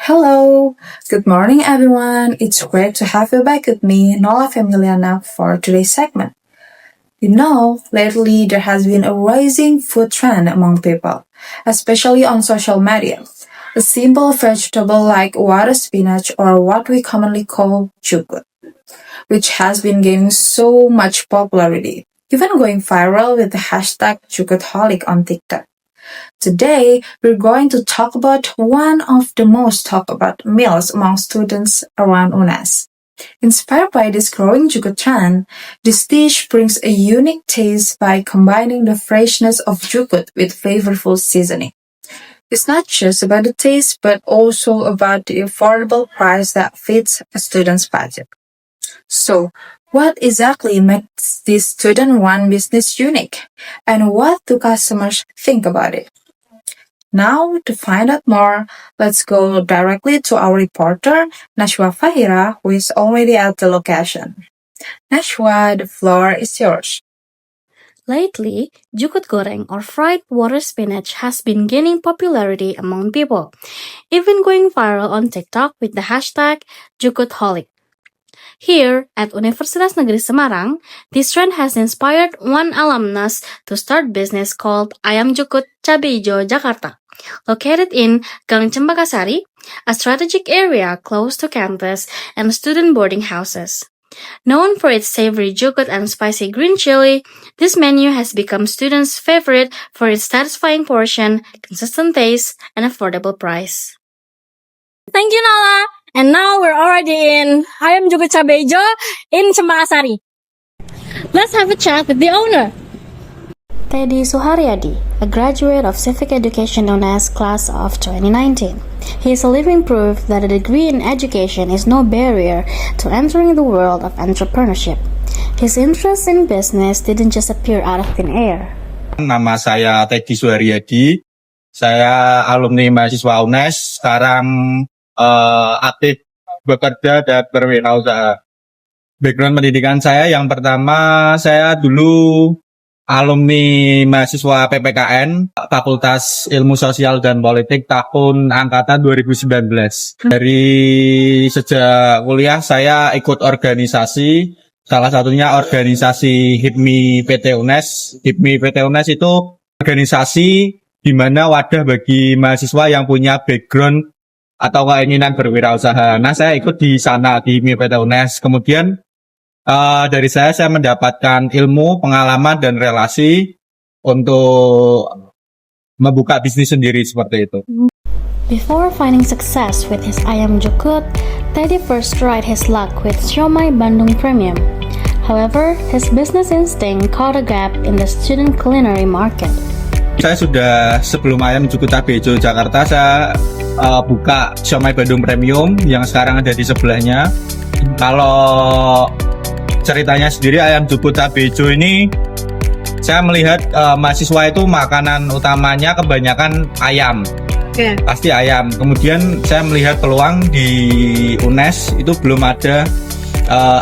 Hello, good morning everyone. It's great to have you back with me, Nola Familiana, for today's segment. Lately there has been a rising food trend among people, especially on social media. A simple vegetable like water spinach or what we commonly call jukut, which has been gaining so much popularity, even going viral with the hashtag Jukutholic on TikTok. Today, we're going to talk about one of the most talked about meals among students around UNES. Inspired by this growing jugo trend, this dish brings a unique taste by combining the freshness of jukut with flavorful seasoning. It's not just about the taste, but also about the affordable price that fits a student's budget. So, what exactly makes this student-run business unique? And what do customers think about it? Now, to find out more, let's go directly to our reporter, Nashwa Fahira, who is already at the location. Nashwa, the floor is yours. Lately, jukut goreng or fried water spinach has been gaining popularity among people, even going viral on TikTok with the hashtag Jukutholic. Here at Universitas Negeri Semarang, this trend has inspired one alumnus to start business called Ayam Jukut Cabe Ijo Jakarta, located in Gang Cempakasari, a strategic area close to campus and student boarding houses. Known for its savory jukut and spicy green chili, this menu has become students' favorite for its satisfying portion, consistent taste, and affordable price. Thank you, Nala. And now we're already in Ayam Jukut Cabe Ijo in Cempakasari. Let's have a chat with the owner. Teddy Suharyadi, a graduate of Civic Education UNES class of 2019. He is a living proof that a degree in education is no barrier to entering the world of entrepreneurship. His interest in business didn't just appear out of thin air. Nama saya Teddy Suharyadi. Saya alumni mahasiswa UNES, sekarang aktif bekerja dan berwirausaha. Background pendidikan saya yang pertama, saya dulu alumni mahasiswa PPKN, Fakultas Ilmu Sosial dan Politik tahun angkatan 2019. Dari sejak kuliah saya ikut organisasi, salah satunya organisasi HIPMI PT UNES. HIPMI PT UNES itu organisasi di mana wadah bagi mahasiswa yang punya background atau keinginan berwirausaha. Nah, saya ikut di sana di HIPMI PT UNES. Kemudian dari saya mendapatkan ilmu, pengalaman, dan relasi untuk membuka bisnis sendiri seperti itu. Before finding success with his Ayam Jukut, Teddy first tried his luck with Siomay Bandung Premium. However, his business instinct caught a gap in the student culinary market. Saya sudah sebelum Ayam Jukut Cabe Ijo Jakarta, saya buka Siomay Bandung Premium yang sekarang ada di sebelahnya. Kalau ceritanya sendiri Ayam Jukut Cabe Ijo ini, saya melihat mahasiswa itu makanan utamanya kebanyakan ayam. Pasti ayam. Kemudian saya melihat peluang di UNES itu belum ada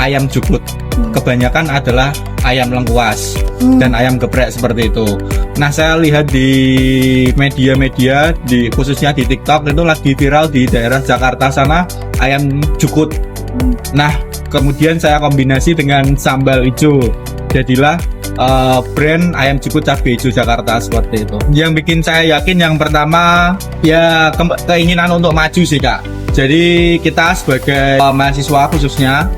ayam jukut. Kebanyakan adalah ayam lengkuas dan ayam geprek seperti itu. Nah, saya lihat di media-media, khususnya di TikTok itu lagi viral di daerah Jakarta sana ayam jukut. Nah, kemudian saya kombinasi dengan sambal hijau. Jadilah brand Ayam Jukut Cabe Ijo Jakarta seperti itu. Yang bikin saya yakin yang pertama ya keinginan untuk maju sih, Kak. Jadi kita sebagai mahasiswa khususnya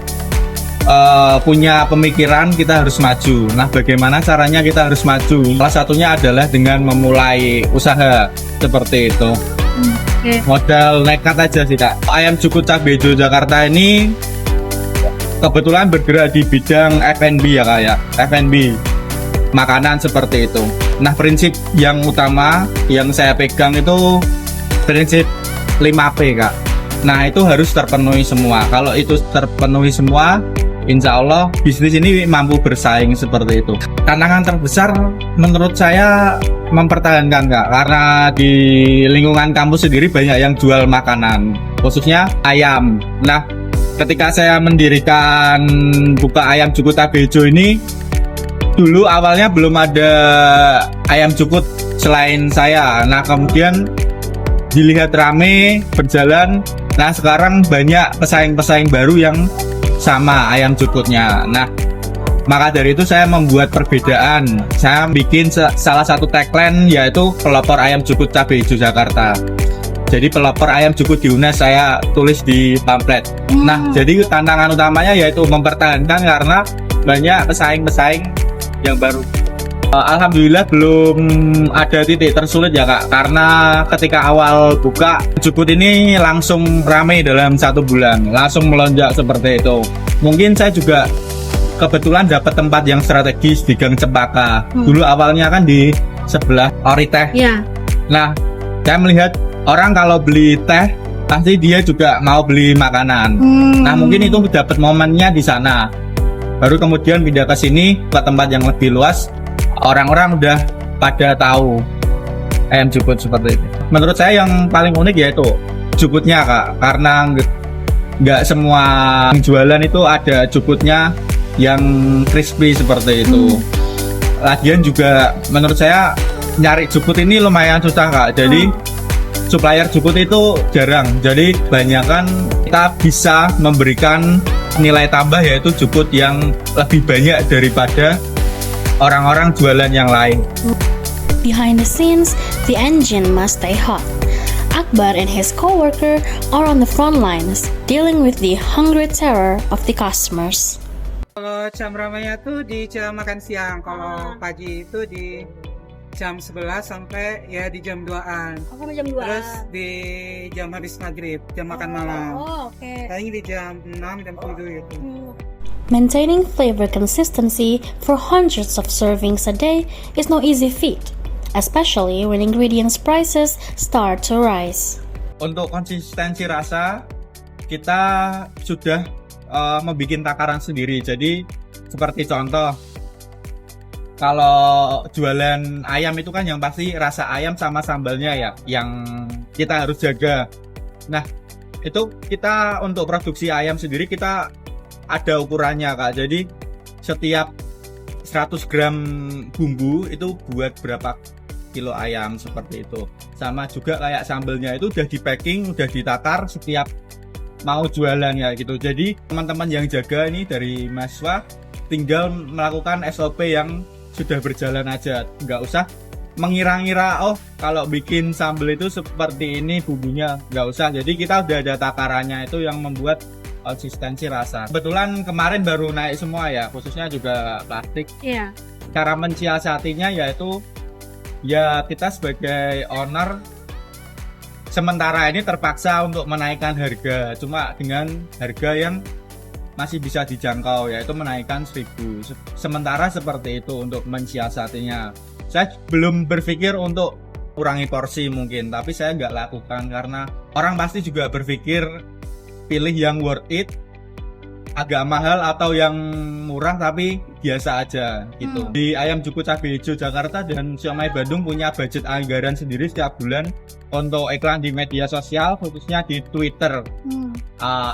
punya pemikiran kita harus maju. Nah, bagaimana caranya kita harus maju? Salah satunya adalah dengan memulai usaha seperti itu. Modal nekat aja sih, Kak. Ayam Jukut Cabe Ijo Jakarta ini kebetulan bergerak di bidang F&B ya, Kak ya. F&B, makanan seperti itu. Nah, prinsip yang utama yang saya pegang itu prinsip 5P, Kak. Nah, itu harus terpenuhi semua. Kalau itu terpenuhi semua, insya Allah bisnis ini mampu bersaing seperti itu. Tantangan terbesar menurut saya mempertahankan, Kak, karena di lingkungan kampus sendiri banyak yang jual makanan, khususnya ayam. Nah, ketika saya mendirikan buka Ayam Jukut Cabe Ijo ini, dulu awalnya belum ada ayam jukut selain saya. Nah, kemudian dilihat rame berjalan. Nah sekarang banyak pesaing-pesaing baru yang sama ayam jukutnya. Nah maka dari itu saya membuat perbedaan. Saya bikin salah satu tagline yaitu pelopor ayam jukut cabai hijau Jakarta. Jadi pelopor ayam jukut di UNES saya tulis di pamflet. Nah jadi tantangan utamanya yaitu mempertahankan karena banyak pesaing-pesaing yang baru. Alhamdulillah belum ada titik tersulit ya Kak, karena ketika awal buka jukut ini langsung ramai dalam 1 bulan, langsung melonjak seperti itu. Mungkin saya juga kebetulan dapat tempat yang strategis di Gang Cempaka. Dulu awalnya kan di sebelah Ori Teh. Ya. Nah saya melihat orang kalau beli teh pasti dia juga mau beli makanan. Nah mungkin itu dapat momennya di sana. Baru kemudian pindah ke sini ke tempat yang lebih luas. Orang-orang udah pada tahu ayam jukut seperti itu. Menurut saya yang paling unik yaitu jukutnya Kak, karena nggak semua yang jualan itu ada jukutnya yang crispy seperti itu. Lagian juga menurut saya nyari jukut ini lumayan susah Kak. Jadi supplier jukut itu jarang. Jadi kebanyakan kita bisa memberikan nilai tambah yaitu jukut yang lebih banyak daripada orang-orang jualan yang lain. Behind the scenes, the engine must stay hot. Akbar and his co-worker are on the front lines, dealing with the hungry terror of the customers. Kalau jam ramainya tuh di jam makan siang, kalau pagi itu di jam 11 sampai ya di jam 2-an. Sampai jam 2. Terus di jam habis maghrib, jam makan malam. Oh, oke. Paling di jam 6, jam 7 gitu. Maintaining flavor consistency for hundreds of servings a day is no easy feat, especially when ingredients prices start to rise. Untuk konsistensi rasa kita sudah membuat takaran sendiri. Jadi seperti contoh, kalau jualan ayam itu kan yang pasti rasa ayam sama sambalnya ya yang kita harus jaga. Nah itu kita untuk produksi ayam sendiri kita ada ukurannya Kak. Jadi setiap 100 gram bumbu itu buat berapa kilo ayam seperti itu. Sama juga kayak sambelnya itu udah di packing, udah ditakar setiap mau jualan ya gitu. Jadi teman-teman yang jaga ini dari mahasiswa tinggal melakukan SOP yang sudah berjalan aja. Nggak usah mengira-ngira oh kalau bikin sambel itu seperti ini bumbunya, nggak usah. Jadi kita udah ada takarannya itu yang membuat konsistensi rasa. Kebetulan kemarin baru naik semua ya, khususnya juga plastik. Iya. Cara mensiasatinya yaitu ya kita sebagai owner sementara ini terpaksa untuk menaikkan harga, cuma dengan harga yang masih bisa dijangkau yaitu menaikkan 1.000. Sementara seperti itu untuk mensiasatinya. Saya belum berpikir untuk kurangi porsi mungkin, tapi saya nggak lakukan karena orang pasti juga berpikir pilih yang worth it, agak mahal atau yang murah tapi biasa aja gitu. Di Ayam Jukut Cabai Hijau Jakarta dan Siomay Bandung punya budget anggaran sendiri setiap bulan untuk iklan di media sosial, khususnya di Twitter.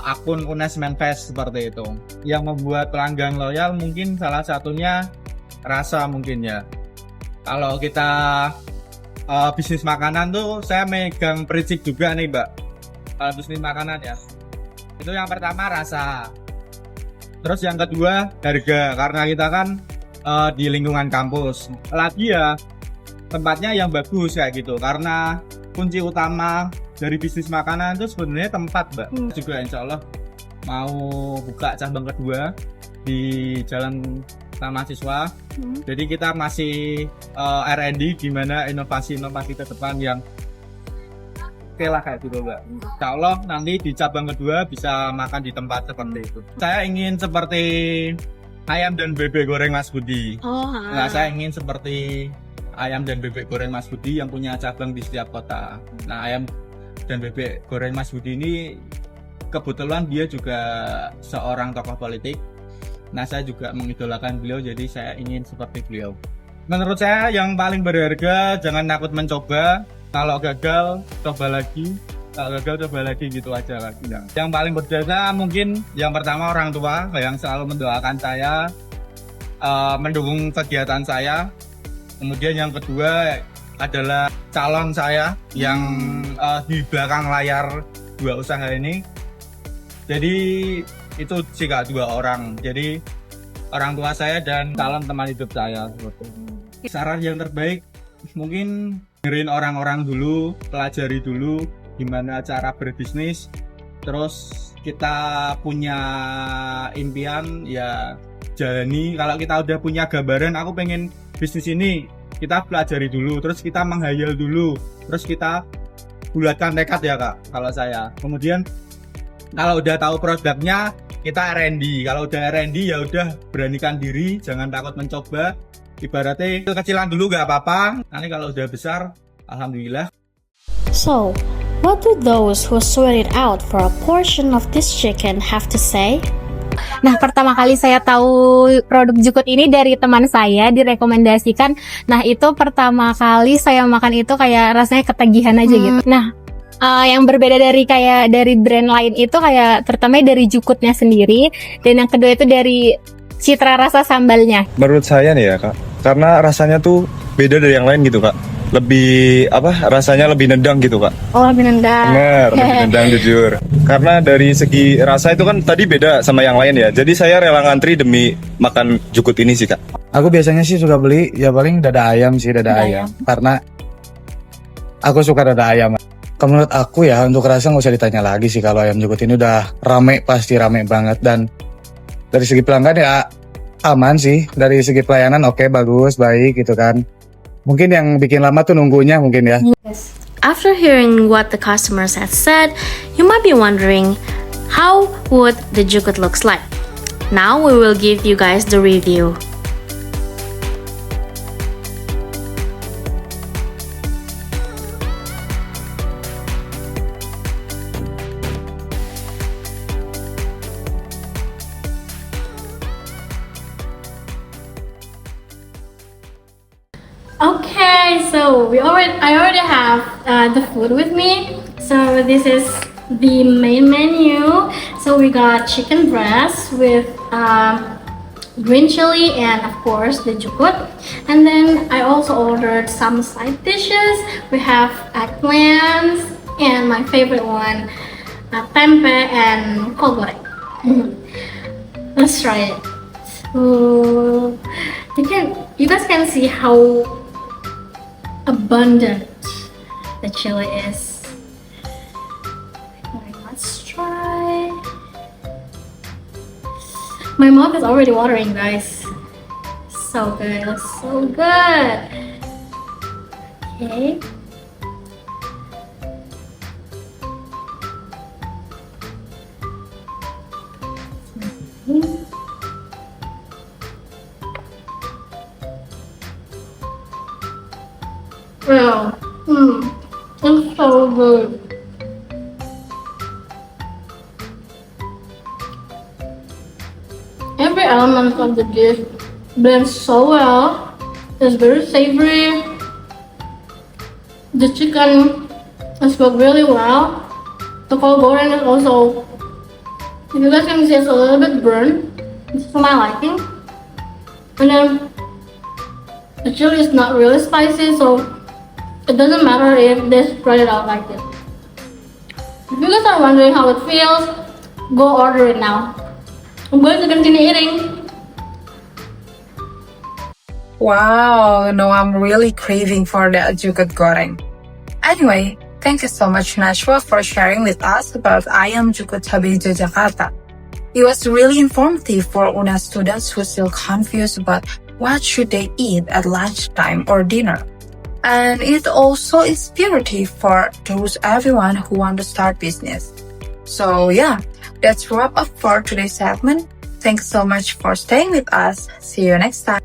Akun UNES Manfest seperti itu. Yang membuat pelanggan loyal mungkin salah satunya rasa mungkin ya. Kalau kita bisnis makanan tuh saya megang prinsip juga nih Mbak. Kalau bisnis makanan ya. Itu yang pertama rasa. Terus yang kedua harga, karena kita kan di lingkungan kampus. Lagi ya tempatnya yang bagus kayak gitu. Karena kunci utama dari bisnis makanan itu sebenarnya tempat Mbak. Juga insya Allah mau buka cabang kedua di Jalan Taman Mahasiswa. Jadi kita masih R&D gimana inovasi-inovasi ke depan yang oke lah kayak gitu Mbak. Insya Allah nanti di cabang kedua bisa makan di tempat seperti itu. Saya ingin seperti ayam dan bebek goreng Mas Budi. Nah saya ingin seperti ayam dan bebek goreng Mas Budi yang punya cabang di setiap kota. Nah ayam dan bebek goreng Mas Budi ini kebetulan dia juga seorang tokoh politik. Nah saya juga mengidolakan beliau, jadi saya ingin seperti beliau. Menurut saya yang paling berharga jangan takut mencoba. Kalau gagal, coba lagi. Kalau gagal, coba lagi gitu aja lah. Yang paling berjasa mungkin yang pertama orang tua yang selalu mendoakan saya, mendukung kegiatan saya. Kemudian yang kedua adalah calon saya yang di belakang layar dua usaha ini. Jadi itu sih Kak, 2 orang. Jadi orang tua saya dan calon teman hidup saya. Saran yang terbaik mungkin dengerin orang-orang dulu, pelajari dulu gimana cara berbisnis. Terus kita punya impian ya jalani. Kalau kita udah punya gambaran aku pengen bisnis ini, kita pelajari dulu, terus kita menghayal dulu, terus kita bulatkan tekad ya Kak kalau saya. Kemudian kalau udah tahu produknya kita R&D. Kalau udah R&D ya udah beranikan diri, jangan takut mencoba. Ibaratnya kecilan dulu gak apa-apa, nanti kalau udah besar alhamdulillah. So, what do those who sweat it out for a portion of this chicken have to say? Nah, pertama kali saya tahu produk Jukut ini dari teman saya, direkomendasikan. Nah, itu pertama kali saya makan itu kayak rasanya ketagihan aja gitu. Nah, yang berbeda dari brand lain itu kayak terutama dari Jukutnya sendiri, dan yang kedua itu dari citra rasa sambalnya. Menurut saya nih ya Kak, karena rasanya tuh beda dari yang lain gitu Kak. Lebih rasanya lebih nendang gitu Kak. Oh, lebih nendang. Bener, lebih nendang jujur. Karena dari segi rasa itu kan tadi beda sama yang lain ya. Jadi saya rela ngantri demi makan Jukut ini sih Kak. Aku biasanya sih suka beli ya paling dada ayam sih, dada ayam. Karena aku suka dada ayam. Menurut aku ya untuk rasa nggak usah ditanya lagi sih, kalau ayam Jukut ini udah rame, pasti rame banget. Dan dari segi pelanggan ya aman sih. Dari segi pelayanan oke, bagus, baik gitu kan. Mungkin yang bikin lama tuh nunggunya mungkin ya. After hearing what the customers have said, you might be wondering, how would the Jukut looks like? Now we will give you guys the review. Okay, so I already have the food with me. So this is the main menu. So we got chicken breast with green chili and of course the Jukut. And then I also ordered some side dishes. We have eggplants and my favorite one, tempe and kol goreng. Let's try it. So you guys can see how abundant the chili is. Okay, let's try. My mouth is already watering, guys. So good, so good. Okay. Wow, it's so good. Every element of the dish blends so well. It's very savory. The chicken is cooked really well. The kol goreng is also, if you guys can see, it's a little bit burnt. It's for my liking. And then the chili is not really spicy, so it doesn't matter if they spread it out like this. If you guys are wondering how it feels, go order it now. I'm going to continue eating. Wow, no, I'm really craving for the Jukut goreng. Anyway, thank you so much Najwa for sharing with us about Ayam Jukut Cabejo Jakarta. It was really informative for UNA students who still confused about what should they eat at lunchtime or dinner. And it also inspirative for everyone who want to start business. So yeah, that's wrap up for today's segment. Thanks so much for staying with us. See you next time.